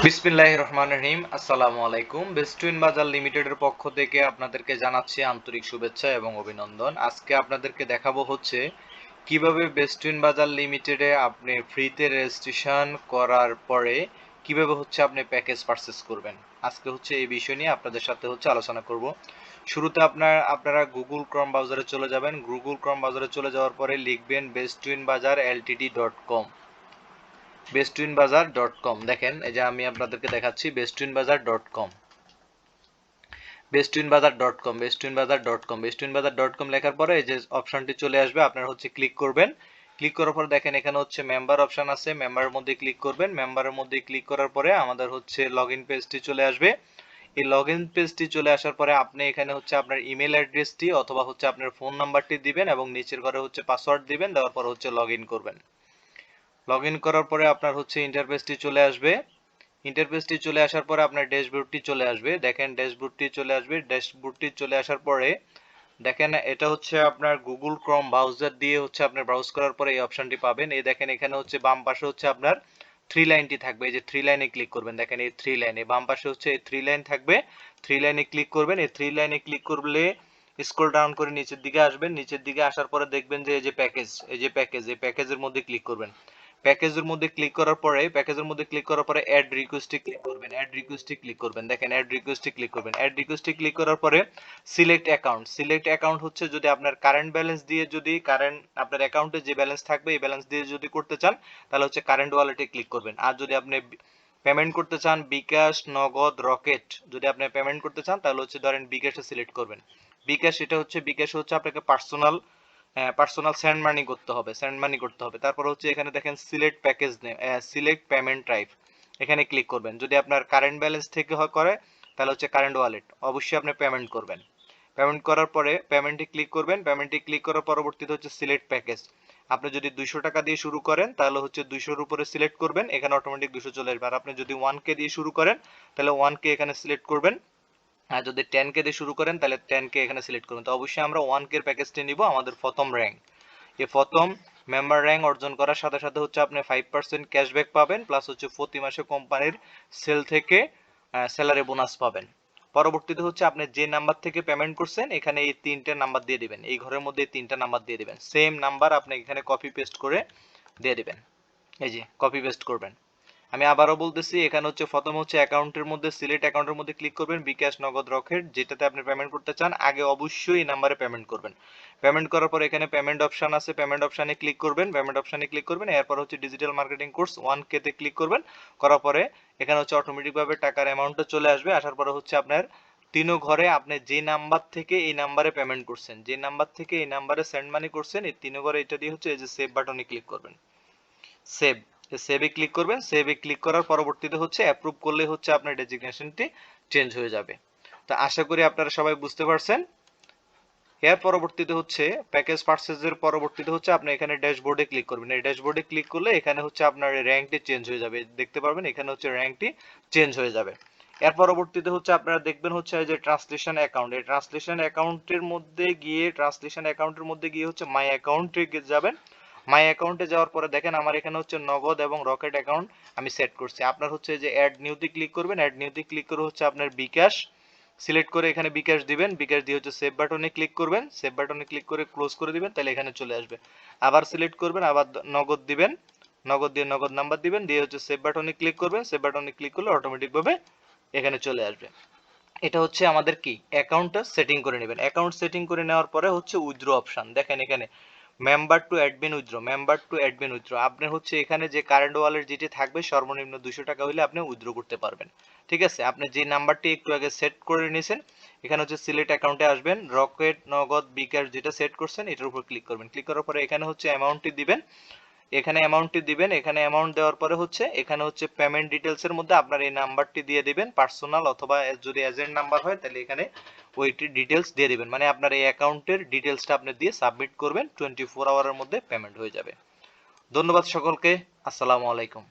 বিসমিল্লাহির রহমানির রহিম। আসসালামু আলাইকুম। বেস্টউইন বাজার লিমিটেডের পক্ষ থেকে আপনাদেরকে জানাচ্ছি আন্তরিক শুভেচ্ছা এবং অভিনন্দন। আজকে আপনাদেরকে দেখাবো হচ্ছে কিভাবে বেস্টউইন বাজার লিমিটেডে আপনি ফ্রিতে রেজিস্ট্রেশন করার পরে কিভাবে হচ্ছে আপনি প্যাকেজ পারচেজ করবেন। আজকে হচ্ছে এই বিষয় নিয়ে আপনাদের সাথে হচ্ছে আলোচনা করব। শুরুতে আপনারা গুগল ক্রোম ব্রাউজারে চলে যাবেন। গুগল ক্রোম ব্রাউজারে চলে যাওয়ার পরে লিখবেন bestwinbazar.ltd.com। bestwinbazar.com দেখেন, এই যে আমি আপনাদেরকে দেখাচ্ছি bestwinbazar.com। bestwinbazar.com bestwinbazar.com bestwinbazar.com লেখার পরে এই যে অপশনটি চলে আসবে, আপনারা হচ্ছে ক্লিক করবেন। ক্লিক করার পর দেখেন এখানে হচ্ছে মেম্বার অপশন আছে, মেম্বারের মধ্যে ক্লিক করবেন। মেম্বারের মধ্যে ক্লিক করার পরে আমাদের হচ্ছে লগইন পেজটি চলে আসবে। এই লগইন পেজটি চলে আসার পরে আপনি এখানে হচ্ছে আপনার ইমেল অ্যাড্রেসটি অথবা হচ্ছে আপনার ফোন নাম্বারটি দিবেন এবং নিচের ঘরে হচ্ছে পাসওয়ার্ড দিবেন, দেওয়ার পর হচ্ছে লগইন করবেন। লগইন করার পরে আপনার হচ্ছে ইন্টারফেসটি চলে আসবে। ইন্টারফেসটি চলে আসার পরে আপনার ড্যাশবোর্ডটি চলে আসবে। দেখেন ড্যাশবোর্ডটি চলে আসবে। ড্যাশবোর্ডটি চলে আসার পরে দেখেন এটা হচ্ছে আপনার গুগল ক্রোম ব্রাউজার দিয়ে হচ্ছে আপনার ব্রাউজ করার পরে এই অপশনটি পাবেন। এই দেখেন এখানে হচ্ছে বাম পাশে হচ্ছে আপনার থ্রি লাইনটি থাকবে। এই যে থ্রি লাইনে ক্লিক করবেন। দেখেন এই থ্রি লাইনে বাম পাশে হচ্ছে এই থ্রি লাইন থাকবে। থ্রি লাইনে ক্লিক করবেন। এই থ্রি লাইনে ক্লিক করলে স্ক্রল ডাউন করে নিচের দিকে আসবেন। নিচের দিকে আসার পরে দেখবেন যে এই যে প্যাকেজ, এই প্যাকেজের মধ্যে ক্লিক করবেন। প্যাকেজের মধ্যে ক্লিক করার পরে অ্যাড রিকোয়েস্টে ক্লিক করবেন। দেখেন অ্যাড রিকোয়েস্টে ক্লিক করবেন। অ্যাড রিকোয়েস্টে ক্লিক করার পরে সিলেক্ট অ্যাকাউন্ট হচ্ছে যদি আপনার কারেন্ট ব্যালেন্স দিয়ে, যদি কারেন্ট আপনার অ্যাকাউন্টে যে ব্যালেন্স থাকবে এই ব্যালেন্স দিয়ে যদি করতে চান তাহলে হচ্ছে কারেন্ট ওয়ালেটে ক্লিক করবেন। আর যদি আপনি পেমেন্ট করতে চান বিকাশ, নগদ, রকেট, যদি আপনি পেমেন্ট করতে চান তাহলে হচ্ছে ধরেন বিকাশে সিলেক্ট করবেন। বিকাশ হচ্ছে আপনাকে পার্সোনাল সেন্ড মানি করতে হবে। তারপর হচ্ছে এখানে দেখেন সিলেক্ট পেমেন্ট টাইপ, এখানে ক্লিক করবেন। যদি আপনার কারেন্ট ব্যালেন্স থেকে করে তাহলে হচ্ছে কারেন্ট ওয়ালেট, অবশ্যই আপনি পেমেন্ট করবেন। পেমেন্ট করার পরে পেমেন্টে ক্লিক করার পরবর্তীতে হচ্ছে সিলেক্ট প্যাকেজ। আপনি যদি 200 টাকা দিয়ে শুরু করেন তাহলে হচ্ছে 200 এর উপরে সিলেক্ট করবেন, এখানে অটোমেটিক 200 চলে আসবে। আর আপনি যদি 1K দিয়ে শুরু করেন তাহলে 1K এখানে সিলেক্ট করবেন। আর যদি 10K দিয়ে শুরু করেন তাহলে 10K এখানে সিলেক্ট করবেন। তো অবশ্যই আমরা 1K এর প্যাকেজটি নিব, আমাদের প্রথম র্যাঙ্ক। এই প্রথম মেম্বার র্যাঙ্ক অর্জন করার সাথে সাথে হচ্ছে আপনি 5% ক্যাশব্যাক পাবেন, প্লাস হচ্ছে প্রতি মাসে কোম্পানির সেল থেকে স্যালারি বোনাস পাবেন। পরবর্তীতে হচ্ছে আপনি যে নাম্বার থেকে পেমেন্ট করছেন এখানে এই তিনটে নাম্বার দিয়ে দিবেন, এই ঘরের মধ্যে তিনটা নাম্বার দিয়ে দিবেন। সেম নাম্বার আপনি এখানে কপি পেস্ট করে দিয়ে দিবেন। এই যে কপি পেস্ট করবেন। আমি আবারও বলতেছি, এখানে হচ্ছে প্রথম হচ্ছে অ্যাকাউন্টের মধ্যে সিলেক্ট অ্যাকাউন্টের মধ্যে ক্লিক করবেন, বিকাশ, নগদ, রকেট, যেটাতে আপনি পেমেন্ট করতে চান আগে অবশ্যই এই নাম্বারে পেমেন্ট করবেন। পেমেন্ট করার পর এখানে পেমেন্ট অপশন আছে, পেমেন্ট অপশনে ক্লিক করবেন। এরপর হচ্ছে ডিজিটাল মার্কেটিং কোর্স 1K তে ক্লিক করবেন। করার পরে এখানে হচ্ছে অটোমেটিক ভাবে টাকার অ্যামাউন্টটা চলে আসবে। আসার পরে হচ্ছে আপনার তিনও ঘরে আপনি যে নাম্বার থেকে এই নাম্বারে পেমেন্ট করছেন, যে নাম্বার থেকে এই নাম্বারে সেন্ড মানি করছেন, এই তিনও ঘরে এটা দিয়ে হচ্ছে এই যে সেভ বাটনে ক্লিক করবেন। সেভ সেভে ক্লিক করবেন। সেভে ক্লিক করার পরবর্তীতে হচ্ছে অ্যাপ্রুভ করলে হচ্ছে আপনার ডেজিগনেশনটি চেঞ্জ হয়ে যাবে। তো আশা করি আপনারা সবাই বুঝতে পারছেন। এর পরবর্তীতে হচ্ছে প্যাকেজ পারচেজের পরবর্তীতে হচ্ছে আপনি এখানে ড্যাশবোর্ডে ক্লিক করবেন। এই ড্যাশবোর্ডে ক্লিক করলে এখানে হচ্ছে আপনার র্যাঙ্কটি চেঞ্জ হয়ে যাবে, দেখতে পারবেন এখানে হচ্ছে র্যাঙ্কটি চেঞ্জ হয়ে যাবে। এর পরবর্তীতে হচ্ছে আপনারা দেখবেন হচ্ছে এই যে ট্রান্সলেশন অ্যাকাউন্ট, এই ট্রান্সলেশন অ্যাকাউন্টের মধ্যে গিয়ে হচ্ছে মাই অ্যাকাউন্টে যাবেন। মাই অ্যাকাউন্টে যাওয়ার পরে দেখেন আমার এখানে হচ্ছে নগদ এবং রকেট অ্যাকাউন্ট আমি সেট করছি। আপনার হচ্ছে যে অ্যাড নিউতে ক্লিক করবেন। অ্যাড নিউতে ক্লিক করে হচ্ছে আপনার বিকাশ সিলেক্ট করে এখানে বিকাশ দিবেন। বিকাশ দিয়ে হচ্ছে সেভ বাটনে ক্লিক করবেন। সেভ বাটনে ক্লিক করে ক্লোজ করে দিবেন, তাহলে এখানে চলে আসবে। আবার সিলেক্ট করবেন, আবার নগদ দিবেন। নগদ দিয়ে নগদ নাম্বার দিবেন, দিয়ে হচ্ছে সেভ বাটনে ক্লিক করবেন। সেভ বাটনে ক্লিক করলে অটোমেটিক ভাবে এখানে চলে আসবে। এটা হচ্ছে আমাদের কি অ্যাকাউন্টটা সেটিং করে নেবেন। অ্যাকাউন্ট সেটিং করে নেওয়ার পরে হচ্ছে উইথড্র অপশন, দেখেন এখানে মেম্বার টু অ্যাডমিন উইথড্র, আপনি হচ্ছে এখানে যে কারেন্ট ওয়ালেট যেটি থাকবে সর্বনিম্ন 200 টাকা হলে আপনি উইথড্র করতে পারবেন। ঠিক আছে, আপনি যে নাম্বারটি একটু আগে সেট করে নিয়েছেন এখানে হচ্ছে সিলেক্ট অ্যাকাউন্টে আসবেন, রকেট, নগদ, বিকাশ যেটা সেট করছেন এটার উপর ক্লিক করবেন। ক্লিক করার পরে এখানে হচ্ছে অ্যামাউন্টটি দিবেন। এখানে অ্যামাউন্ট দেওয়ার পরে হচ্ছে এখানে হচ্ছে পেমেন্ট ডিটেলস এর মধ্যে আপনার এই নাম্বারটি দিয়ে দিবেন, পার্সোনাল অথবা যদি এজেন্ট নাম্বার হয় তাহলে এখানে ওইটি ডিটেলস দিয়ে দিবেন। মানে আপনার এই অ্যাকাউন্টের ডিটেলসটা আপনি দিয়ে সাবমিট করবেন, 24 আওয়ারের মধ্যে পেমেন্ট হয়ে যাবে। ধন্যবাদ সকলকে। আসসালামু আলাইকুম।